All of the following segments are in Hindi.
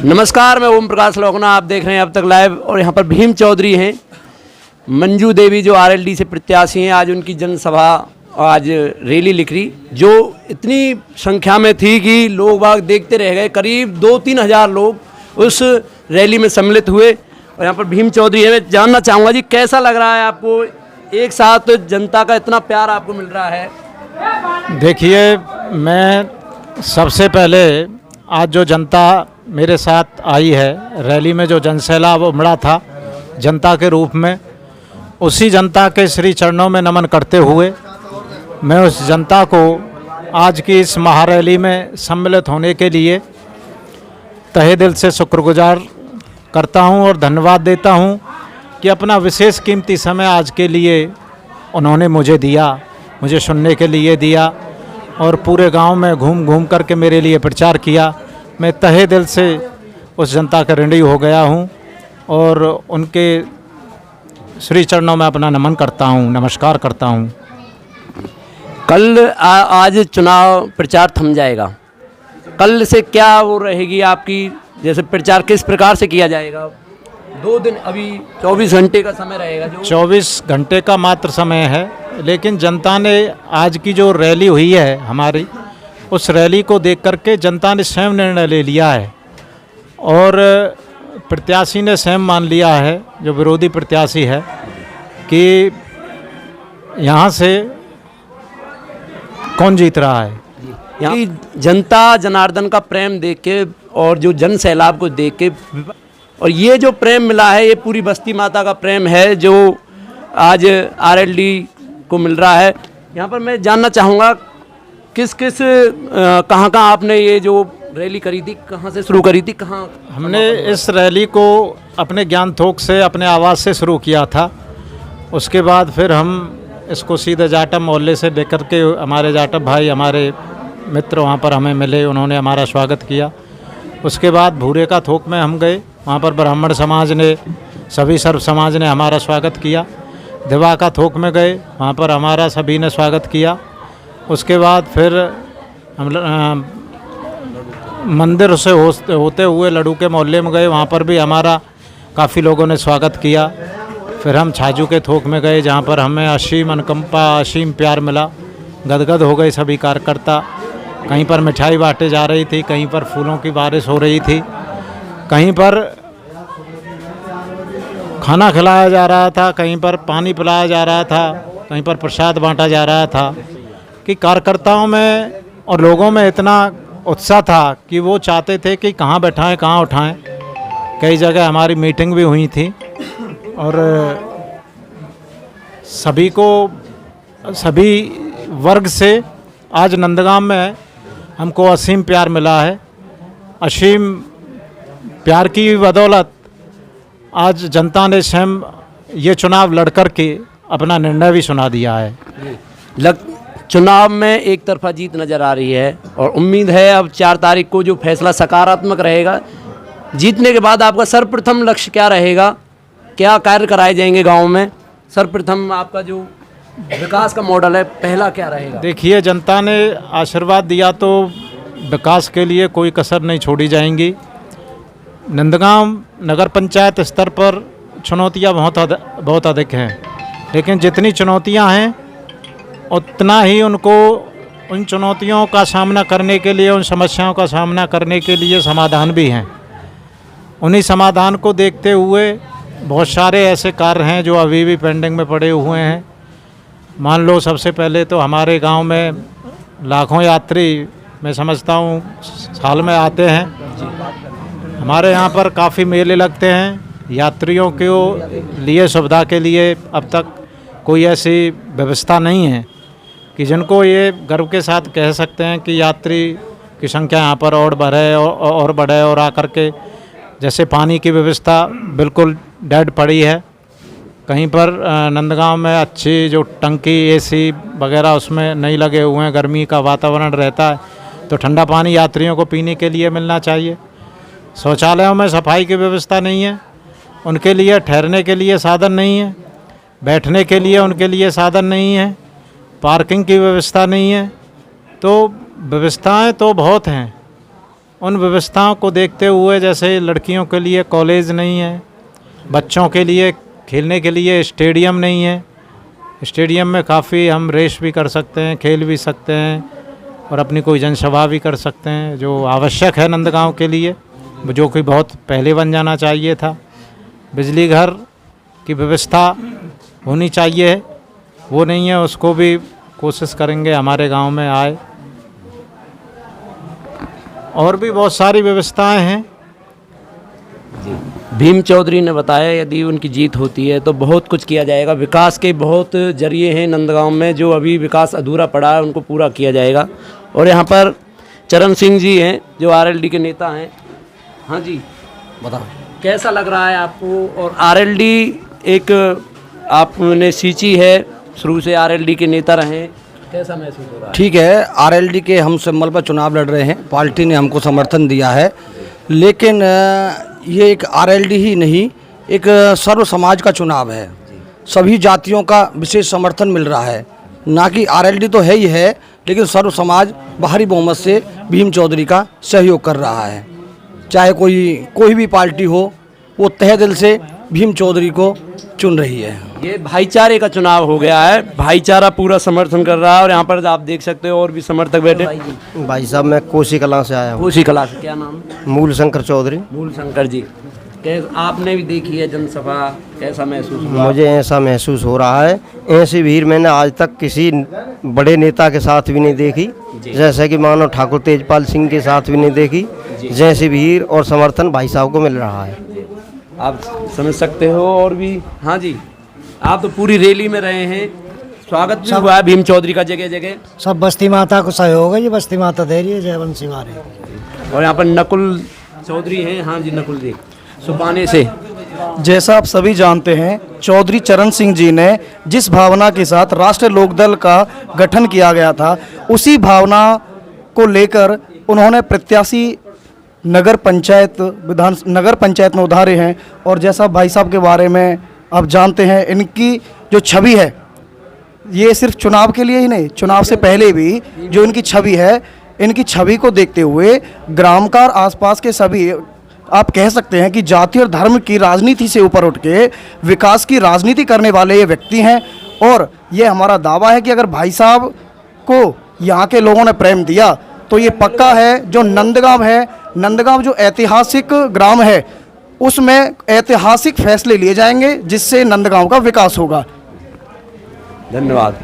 नमस्कार, मैं ओम प्रकाश लोकना, आप देख रहे हैं अब तक लाइव। और यहाँ पर भीम चौधरी हैं, मंजू देवी जो आरएलडी से प्रत्याशी हैं। आज उनकी जनसभा, आज रैली लिख रही, जो इतनी संख्या में थी कि लोग बाग देखते रह गए। करीब 2-3 हज़ार लोग उस रैली में सम्मिलित हुए। और यहाँ पर भीम चौधरी है। मैं जानना चाहूँगा जी, कैसा लग रहा है आपको, एक साथ जनता का इतना प्यार आपको मिल रहा है? देखिए, मैं सबसे पहले आज जो जनता मेरे साथ आई है रैली में, जो जनसैलाब उमड़ा था जनता के रूप में, उसी जनता के श्री चरणों में नमन करते हुए मैं उस जनता को आज की इस महारैली में सम्मिलित होने के लिए तहे दिल से शुक्रगुजार करता हूं और धन्यवाद देता हूं कि अपना विशेष कीमती समय आज के लिए उन्होंने मुझे दिया, मुझे सुनने के लिए दिया और पूरे गांव में घूम घूम करके मेरे लिए प्रचार किया। मैं तहे दिल से उस जनता का ऋणी हो गया हूं और उनके श्री चरणों में अपना नमन करता हूं, नमस्कार करता हूं। कल आज चुनाव प्रचार थम जाएगा, कल से क्या वो रहेगी आपकी, जैसे प्रचार किस प्रकार से किया जाएगा? 2 दिन, अभी 24 घंटे का समय रहेगा। जो 24 घंटे का मात्र समय है, लेकिन जनता ने आज की जो रैली हुई है हमारी, उस रैली को देख करके जनता ने स्वयं निर्णय ले लिया है और प्रत्याशी ने स्वयं मान लिया है, जो विरोधी प्रत्याशी है, कि यहाँ से कौन जीत रहा है। यहाँ जनता जनार्दन का प्रेम देख के और जो जन सैलाब को देख के, और ये जो प्रेम मिला है, ये पूरी बस्ती माता का प्रेम है जो आज आरएलडी को मिल रहा है। यहाँ पर मैं जानना चाहूँगा, किस किस कहाँ आपने ये जो रैली करी थी, कहाँ से शुरू करी थी, कहाँ? हमने इस रैली को अपने ज्ञान थोक से, अपने आवास से शुरू किया था। उसके बाद फिर हम इसको सीधे जाटव मोहल्ले से लेकर के, हमारे जाटव भाई, हमारे मित्र वहाँ पर हमें मिले, उन्होंने हमारा स्वागत किया। उसके बाद भूरे का थोक में हम गए, वहाँ पर ब्राह्मण समाज ने, सभी सर्व समाज ने हमारा स्वागत किया। दिवा का थोक में गए, वहाँ पर हमारा सभी ने स्वागत किया। उसके बाद फिर हम मंदिर से होते हुए लड्डू के मोहल्ले में गए, वहाँ पर भी हमारा काफ़ी लोगों ने स्वागत किया। फिर हम छाजू के थोक में गए, जहाँ पर हमें असीम अनुकंपा, असीम प्यार मिला। गदगद हो गए सभी कार्यकर्ता। कहीं पर मिठाई बांटे जा रही थी, कहीं पर फूलों की बारिश हो रही थी, कहीं पर खाना खिलाया जा रहा था, कहीं पर पानी पिलाया जा रहा था, कहीं पर प्रसाद बांटा जा रहा था, कि कार्यकर्ताओं में और लोगों में इतना उत्साह था कि वो चाहते थे कि कहाँ बैठाएं, कहाँ उठाएं। कई जगह हमारी मीटिंग भी हुई थी और सभी को, सभी वर्ग से आज नंदगांव में हमको असीम प्यार मिला है। असीम प्यार की बदौलत आज जनता ने स्वयं ये चुनाव लड़कर के अपना निर्णय भी सुना दिया है। चुनाव में एक तरफा जीत नज़र आ रही है और उम्मीद है अब 4 तारीख को जो फैसला सकारात्मक रहेगा। जीतने के बाद आपका सर्वप्रथम लक्ष्य क्या रहेगा, क्या कार्य कराए जाएंगे गांव में? सर्वप्रथम आपका जो विकास का मॉडल है, पहला क्या रहेगा? देखिए, जनता ने आशीर्वाद दिया तो विकास के लिए कोई कसर नहीं छोड़ी जाएंगी। नंदगांव नगर पंचायत स्तर पर चुनौतियां बहुत अधिक हैं, लेकिन जितनी चुनौतियां हैं उतना ही उनको, उन चुनौतियों का सामना करने के लिए, उन समस्याओं का सामना करने के लिए समाधान भी हैं। उन्हीं समाधान को देखते हुए बहुत सारे ऐसे कार्य हैं जो अभी भी पेंडिंग में पड़े हुए हैं। मान लो, सबसे पहले तो हमारे गांव में लाखों यात्री, मैं समझता हूँ, साल में आते हैं। हमारे यहाँ पर काफ़ी मेले लगते हैं। यात्रियों के लिए सुविधा के लिए अब तक कोई ऐसी व्यवस्था नहीं है कि जिनको ये गर्व के साथ कह सकते हैं कि यात्री की संख्या यहाँ पर और बढ़े और आकर के, जैसे पानी की व्यवस्था बिल्कुल डेड पड़ी है। कहीं पर नंदगांव में अच्छी जो टंकी, एसी वगैरह उसमें नहीं लगे हुए हैं। गर्मी का वातावरण रहता है तो ठंडा पानी यात्रियों को पीने के लिए मिलना चाहिए। शौचालयों में सफाई की व्यवस्था नहीं है, उनके लिए ठहरने के लिए साधन नहीं है, बैठने के लिए उनके लिए साधन नहीं है, पार्किंग की व्यवस्था नहीं है। तो व्यवस्थाएं तो बहुत हैं, उन व्यवस्थाओं को देखते हुए, जैसे लड़कियों के लिए कॉलेज नहीं है, बच्चों के लिए खेलने के लिए स्टेडियम नहीं है। स्टेडियम में काफ़ी हम रेस भी कर सकते हैं, खेल भी सकते हैं और अपनी कोई जनसभा भी कर सकते हैं, जो आवश्यक है नंदगांव के लिए, जो कि बहुत पहले बन जाना चाहिए था। बिजली घर की व्यवस्था होनी चाहिए, वो नहीं है, उसको भी कोशिश करेंगे हमारे गांव में आए। और भी बहुत सारी व्यवस्थाएं हैं। भीम चौधरी ने बताया यदि उनकी जीत होती है तो बहुत कुछ किया जाएगा। विकास के बहुत जरिए हैं नंदगांव में, जो अभी विकास अधूरा पड़ा है उनको पूरा किया जाएगा। और यहाँ पर चरण सिंह जी हैं जो आरएलडी के नेता हैं। हाँ जी, बताओ कैसा लग रहा है आपको? और आरएलडी एक आपने सींची है, शुरू से आरएलडी के नेता रहे, कैसा महसूस हो रहा है? ठीक है, आरएलडी के हम सिंबल पर चुनाव लड़ रहे हैं, पार्टी ने हमको समर्थन दिया है, लेकिन ये एक आरएलडी ही नहीं, एक सर्व समाज का चुनाव है। सभी जातियों का विशेष समर्थन मिल रहा है, ना कि आरएलडी तो है ही है, लेकिन सर्व समाज भारी बहुमत से भीम चौधरी का सहयोग कर रहा है। चाहे कोई भी पार्टी हो, वो तहे दिल से भीम चौधरी को चुन रही है। ये भाईचारे का चुनाव हो गया है, भाईचारा पूरा समर्थन कर रहा है। और यहाँ पर आप देख सकते हो और भी समर्थक बैठे। भाई साहब, मैं कोसी कलां से आया हूँ। कोसी कला से, क्या नाम? मूल शंकर चौधरी। मूल शंकर जी, आपने भी देखी है जनसभा, कैसा महसूस हुआ? मुझे ऐसा महसूस हो रहा है, ऐसी भीड़ मैंने आज तक किसी बड़े नेता के साथ भी नहीं देखी, जैसे कि मानो ठाकुर तेजपाल सिंह के साथ भी नहीं देखी। जैसी भीड़ और समर्थन भाई साहब को मिल रहा है, आप समझ सकते हो। और भी, हाँ जी, आप तो पूरी रैली में रहे हैं, स्वागत भी हुआ है भीम चौधरी का जगह जगह। सब बस्ती माता को सहयोग है, ये बस्ती माता दे रही है, जयवंत सिंह आ रही है। और यहाँ पर नकुल चौधरी हैं। हाँ जी, नकुल जी, सुपाने से। जैसा आप सभी जानते हैं, चौधरी चरण सिंह जी ने जिस भावना के साथ राष्ट्रीय लोकदल का गठन किया गया था, उसी भावना को लेकर उन्होंने प्रत्याशी नगर पंचायत में उतारे हैं। और जैसा भाई साहब के बारे में आप जानते हैं, इनकी जो छवि है, ये सिर्फ चुनाव के लिए ही नहीं, चुनाव से पहले भी जो इनकी छवि है, इनकी छवि को देखते हुए ग्राम का आसपास के सभी, आप कह सकते हैं कि जाति और धर्म की राजनीति से ऊपर उठ के विकास की राजनीति करने वाले ये व्यक्ति हैं। और ये हमारा दावा है कि अगर भाई साहब को यहाँ के लोगों ने प्रेम दिया तो ये पक्का है, जो नंदगांव है, नंदगांव जो ऐतिहासिक ग्राम है, उसमें ऐतिहासिक फैसले लिए जाएंगे जिससे नंदगांव का विकास होगा। धन्यवाद।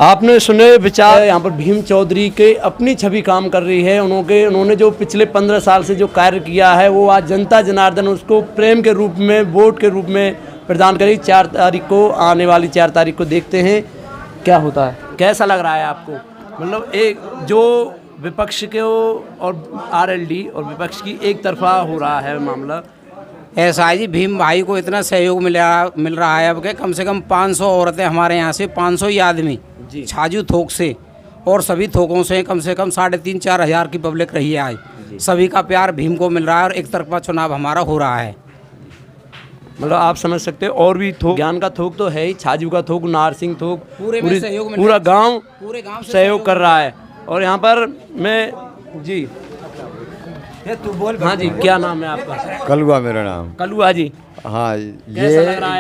आपने सुने विचार। यहाँ पर भीम चौधरी के अपनी छवि काम कर रही है। उन्होंने जो पिछले 15 साल से जो कार्य किया है, वो आज जनता जनार्दन उसको प्रेम के रूप में, वोट के रूप में प्रदान करेगी। 4 तारीख को, आने वाली 4 तारीख को देखते हैं क्या होता है। कैसा लग रहा है आपको? मतलब एक जो विपक्ष के और आरएलडी और विपक्ष की एक तरफा हो रहा है मामला। ऐसा है जी, भीम भाई को इतना सहयोग मिल रहा है अब के कम से कम 500 औरतें हमारे यहाँ से, 500 ही आदमी छाजू थोक से और सभी थोकों से कम 3,500-4 हज़ार की पब्लिक रही है आज। सभी का प्यार भीम को मिल रहा है और एक तरफा चुनाव हमारा हो रहा है। मतलब आप समझ सकते हो। और भी थोक, ज्ञान का थोक तो है ही, छाजू का थोक, नारसिंह थोक, पूरा गाँव सहयोग कर रहा है। और यहाँ पर मैं जी, तू बोल। हाँ जी, क्या नाम है आपका? कलुआ मेरा नाम। कलुआ जी, हाँ, ये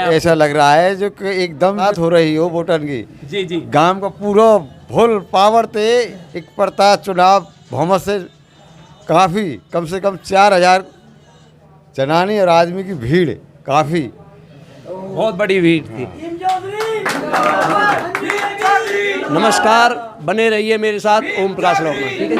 ऐसा लग रहा है जो कि एकदम बात हो रही हो वोटन की। जी जी, गांव का पूरा फुल पावर थे, एक पड़ता चुनाव बहुमत से काफ़ी, कम से कम 4,000 जनानी और आदमी की भीड़, काफ़ी बहुत बड़ी भीड़ थी। नमस्कार, बने रहिए मेरे साथ, ओम प्रकाश लोकनाथ, ठीक है।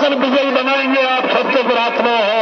अटल विजयी बनाएंगे, आप सबसे प्रार्थना है।